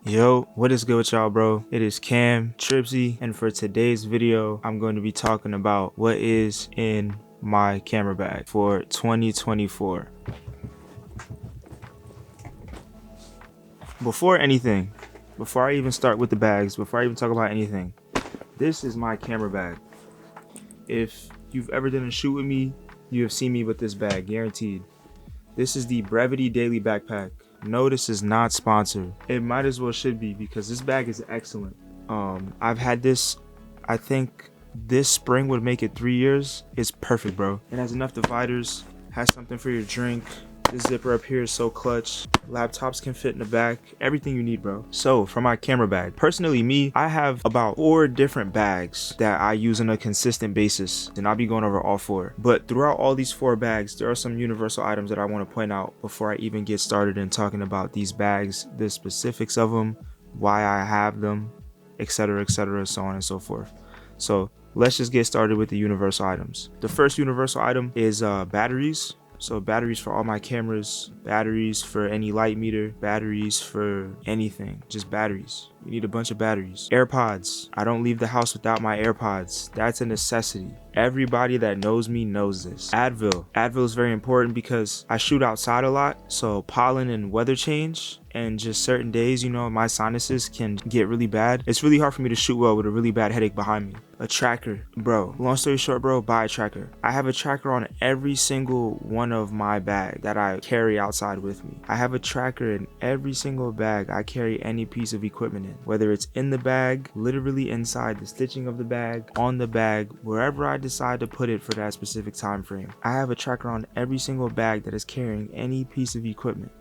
Yo, what is good with y'all, bro? It is Cam Tripsy, and for today's video, I'm going to be talking about what is in my camera bag for 2024. Before I even start with the bags, before I even talk about anything, this is my camera bag. If you've ever done a shoot with me, you have seen me with this bag, guaranteed. This is the Brevity Daily Backpack. No, this is not sponsored. It might as well should be because this bag is excellent. I've had this, I think this spring would make it 3 years. It's perfect, bro. It has enough dividers, has something for your drink. This zipper up here is so clutch. Laptops can fit in the back. Everything you need, bro. So for my camera bag, personally me, I have about 4 different bags that I use on a consistent basis, and I'll be going over all 4. But throughout all these 4 bags, there are some universal items that I want to point out before I even get started in talking about these bags, the specifics of them, why I have them, etc., so on and so forth. So let's just get started with the universal items. The first universal item is batteries. So batteries for all my cameras, batteries for any light meter, batteries for anything, just batteries. You need a bunch of batteries. AirPods. I don't leave the house without my AirPods. That's a necessity. Everybody that knows me knows this. Advil. Advil is very important because I shoot outside a lot, so pollen and weather change and just certain days, you know, my sinuses can get really bad. It's really hard for me to shoot well with a really bad headache behind me. A tracker. Bro, long story short, bro, buy a tracker. I have a tracker on every single one of my bags that I carry outside with me. I have a tracker in every single bag I carry any piece of equipment in. Whether it's in the bag, literally inside the stitching of the bag, on the bag, wherever I decide to put it for that specific time frame. I have a tracker on every single bag that is carrying any piece of equipment.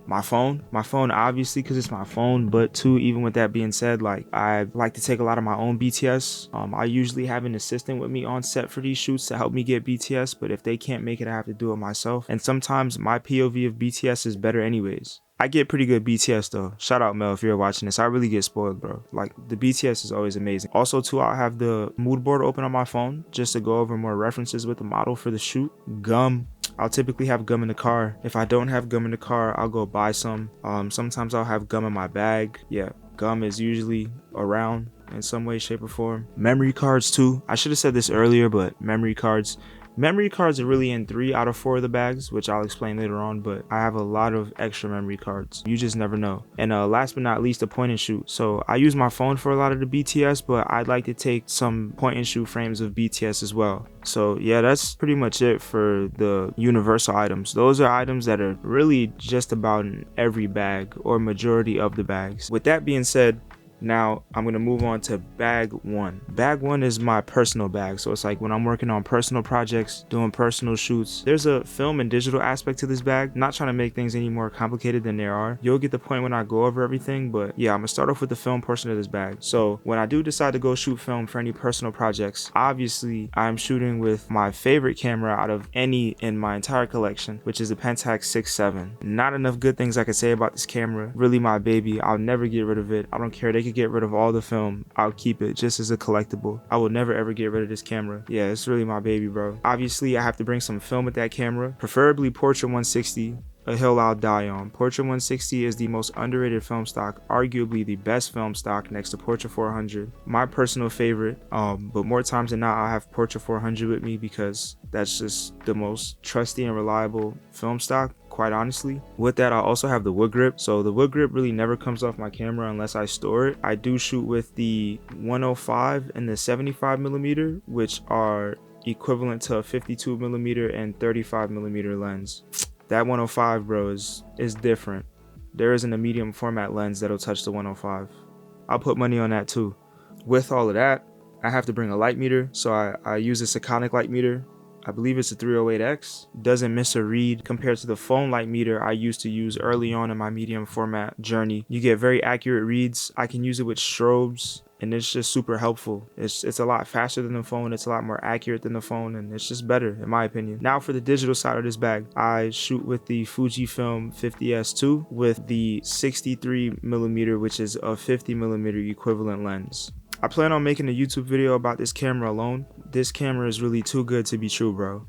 My phone obviously because it's my phone, but too, even with that being said, like I like to take a lot of my own BTS. I usually have an assistant with me on set for these shoots to help me get BTS, but if they can't make it, I have to do it myself. And sometimes my POV of BTS is better anyways. I get pretty good BTS though. Shout out Mel if you're watching this. I really get spoiled, bro. Like the BTS is always amazing. Also too, I'll have the mood board open on my phone just to go over more references with the model for the shoot. Gum. I'll typically have gum in the car. If I don't have gum in the car, I'll go buy some. Sometimes I'll have gum in my bag. Yeah, gum is usually around in some way, shape, or form. Memory cards too. I should have said this earlier, but memory cards are really in 3 out of 4 of the bags, which I'll explain later on, but I have a lot of extra memory cards. You just never know. And last but not least, a point and shoot. So I use my phone for a lot of the BTS, but I'd like to take some point and shoot frames of BTS as well. So yeah, that's pretty much it for the universal items. Those are items that are really just about in every bag or majority of the bags. With that being said, now I'm going to move on to bag 1. Bag 1 is my personal bag. So it's like when I'm working on personal projects, doing personal shoots, there's a film and digital aspect to this bag. Not trying to make things any more complicated than they are. You'll get the point when I go over everything, but yeah, I'm going to start off with the film portion of this bag. So when I do decide to go shoot film for any personal projects, obviously I'm shooting with my favorite camera out of any in my entire collection, which is the Pentax 6-7. Not enough good things I could say about this camera. Really my baby. I'll never get rid of it. I don't care. They could get rid of all the film. I'll keep it just as a collectible. I will never ever get rid of this camera. Yeah, it's really my baby, bro. Obviously I have to bring some film with that camera, preferably Portra 160. A hill I'll die on. Portra 160 is the most underrated film stock, arguably the best film stock next to Portra 400. My personal favorite, but more times than not I'll have Portra 400 with me because that's just the most trusty and reliable film stock, quite honestly. With that, I'll also have the wood grip. So the wood grip really never comes off my camera unless I store it. I do shoot with the 105 and the 75mm, which are equivalent to a 52mm and 35mm lens. That 105, bro, is different. There isn't a medium format lens that'll touch the 105. I'll put money on that too. With all of that, I have to bring a light meter. So I use this Iconic light meter. I believe it's a 308X. Doesn't miss a read compared to the phone light meter I used to use early on in my medium format journey. You get very accurate reads. I can use it with strobes, and it's just super helpful. It's a lot faster than the phone. It's a lot more accurate than the phone, and it's just better in my opinion. Now for the digital side of this bag, I shoot with the Fujifilm 50S2 with the 63mm, which is a 50mm equivalent lens. I plan on making a YouTube video about this camera alone. This camera is really too good to be true, bro.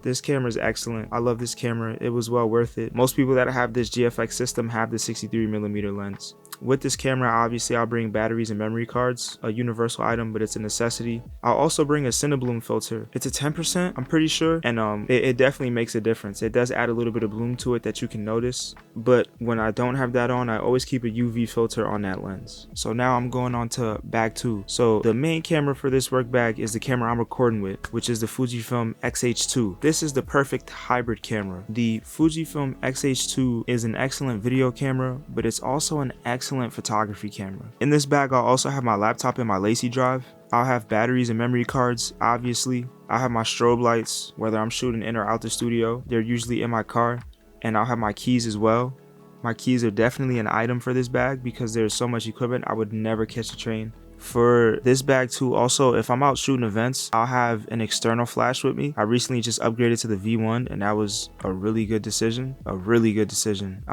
This camera is excellent. I love this camera. It was well worth it. Most people that have this GFX system have the 63mm lens. With this camera, obviously I'll bring batteries and memory cards, a universal item, but it's a necessity. I'll also bring a Cinebloom filter. It's a 10%, I'm pretty sure, and it definitely makes a difference. It does add a little bit of bloom to it that you can notice, but when I don't have that on, I always keep a UV filter on that lens. So now I'm going on to bag 2. So the main camera for this work bag is the camera I'm recording with, which is the Fujifilm X-H2. This is the perfect hybrid camera. The Fujifilm X-H2 is an excellent video camera, but it's also an excellent photography camera. In this bag, I'll also have my laptop and my LaCie drive. I'll have batteries and memory cards, obviously. I'll have my strobe lights, whether I'm shooting in or out the studio. They're usually in my car. And I'll have my keys as well. My keys are definitely an item for this bag because there's so much equipment, I would never catch a train. For this bag too, also, if I'm out shooting events, I'll have an external flash with me. I recently just upgraded to the V1 and that was a really good decision. I'm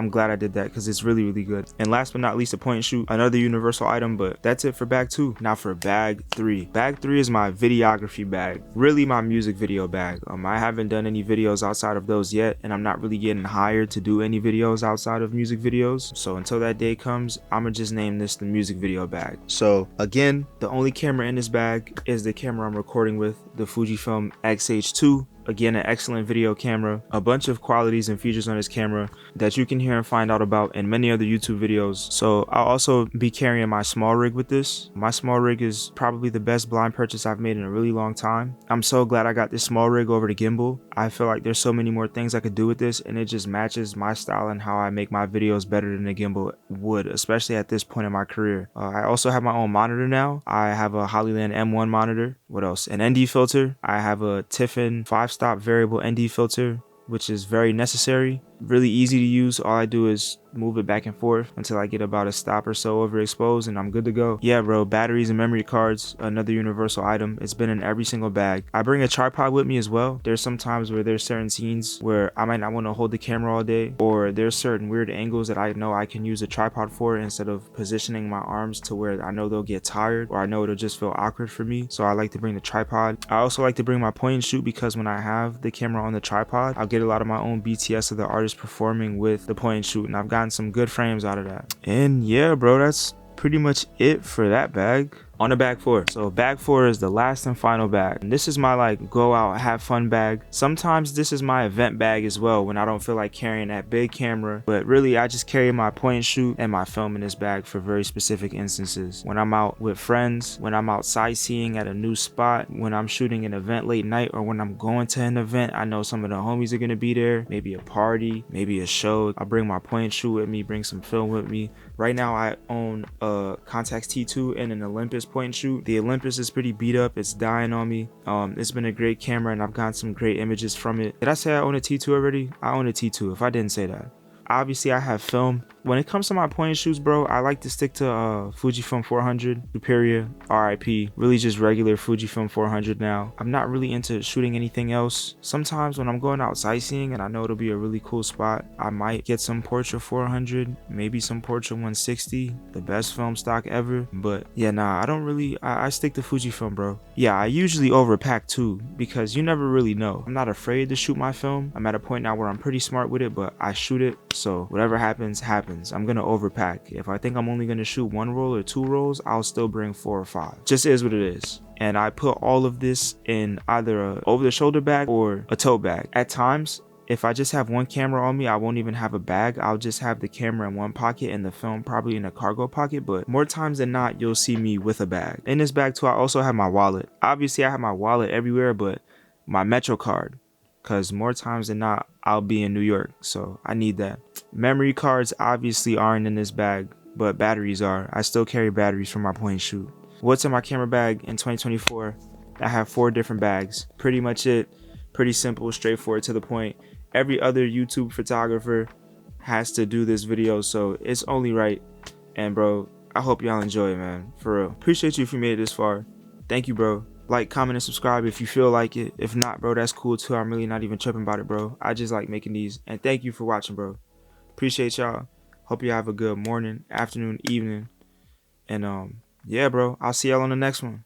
glad I did that because it's really, really good. And last but not least, a point and shoot, another universal item, but that's it for bag 2. Now for bag 3. Bag 3 is my videography bag, really my music video bag. I haven't done any videos outside of those yet, and I'm not really getting hired to do any videos outside of music videos. So until that day comes, I'ma just name this the music video bag. So again, the only camera in this bag is the camera I'm recording with, the Fujifilm X-H2. Again, an excellent video camera, a bunch of qualities and features on this camera that you can hear and find out about in many other YouTube videos. So I'll also be carrying my small rig with this. My small rig is probably the best blind purchase I've made in a really long time. I'm so glad I got this small rig over the gimbal. I feel like there's so many more things I could do with this, and it just matches my style and how I make my videos better than the gimbal would, especially at this point in my career. I also have my own monitor now. I have a Hollyland M1 monitor. What else? An ND filter. I have a Tiffen 5-stop variable ND filter, which is very necessary. Really easy to use. All I do is move it back and forth until I get about a stop or so overexposed and I'm good to go. Yeah, bro, batteries and memory cards, another universal item. It's been in every single bag. I bring a tripod with me as well. There's some times where there's certain scenes where I might not want to hold the camera all day, or there's certain weird angles that I know I can use a tripod for instead of positioning my arms to where I know they'll get tired or I know it'll just feel awkward for me. So I like to bring the tripod. I also like to bring my point and shoot because when I have the camera on the tripod, I'll get a lot of my own BTS of the artist performing with the point and shoot, and I've gotten some good frames out of that. And yeah, bro, that's pretty much it for that bag. On to bag 4. So bag 4 is the last and final bag, and this is my like go out have fun bag. Sometimes this is my event bag as well when I don't feel like carrying that big camera, but really I just carry my point and shoot and my film in this bag for very specific instances. When I'm out with friends, when I'm out sightseeing at a new spot, when I'm shooting an event late night, or when I'm going to an event I know some of the homies are gonna be there, maybe a party, maybe a show. I'll bring my point and shoot with me, bring some film with me. Right now I own a Contax T2 and an Olympus point and shoot. The Olympus is pretty beat up, it's dying on me. It's been a great camera and I've gotten some great images from it. Did I say I own a T2 already? I own a T2 if I didn't say that. Obviously I have film. When it comes to my point and shoots, bro, I like to stick to Fujifilm 400 Superior, RIP. Really just regular Fujifilm 400 now. I'm not really into shooting anything else. Sometimes when I'm going out sightseeing and I know it'll be a really cool spot, I might get some Portra 400, maybe some Portra 160, the best film stock ever. But yeah, nah, I don't really, I stick to Fujifilm, bro. Yeah, I usually overpack too because you never really know. I'm not afraid to shoot my film. I'm at a point now where I'm pretty smart with it, but I shoot it. So whatever happens, happens. I'm gonna overpack. If I think I'm only gonna shoot 1 roll or 2 rolls, I'll still bring 4 or 5. Just is what it is. And I put all of this in either a over the shoulder bag or a tote bag. At times, if I just have one camera on me, I won't even have a bag. I'll just have the camera in one pocket and the film probably in a cargo pocket, but more times than not, you'll see me with a bag. In this bag too, I also have my wallet. Obviously, I have my wallet everywhere, but my Metro card, because more times than not, I'll be in New York, so I need that. Memory cards obviously aren't in this bag, but batteries are. I still carry batteries for my point and shoot. What's in my camera bag in 2024? I have 4 different bags. Pretty much it. Pretty simple, straightforward, to the point. Every other YouTube photographer has to do this video, so it's only right. And bro, I hope y'all enjoy it, man. For real. Appreciate you if you made it this far. Thank you, bro. Like, comment, and subscribe if you feel like it. If not, bro, that's cool too. I'm really not even tripping about it, bro. I just like making these. And thank you for watching, bro. Appreciate y'all. Hope you have a good morning, afternoon, evening. And Yeah, bro. I'll see y'all on the next one.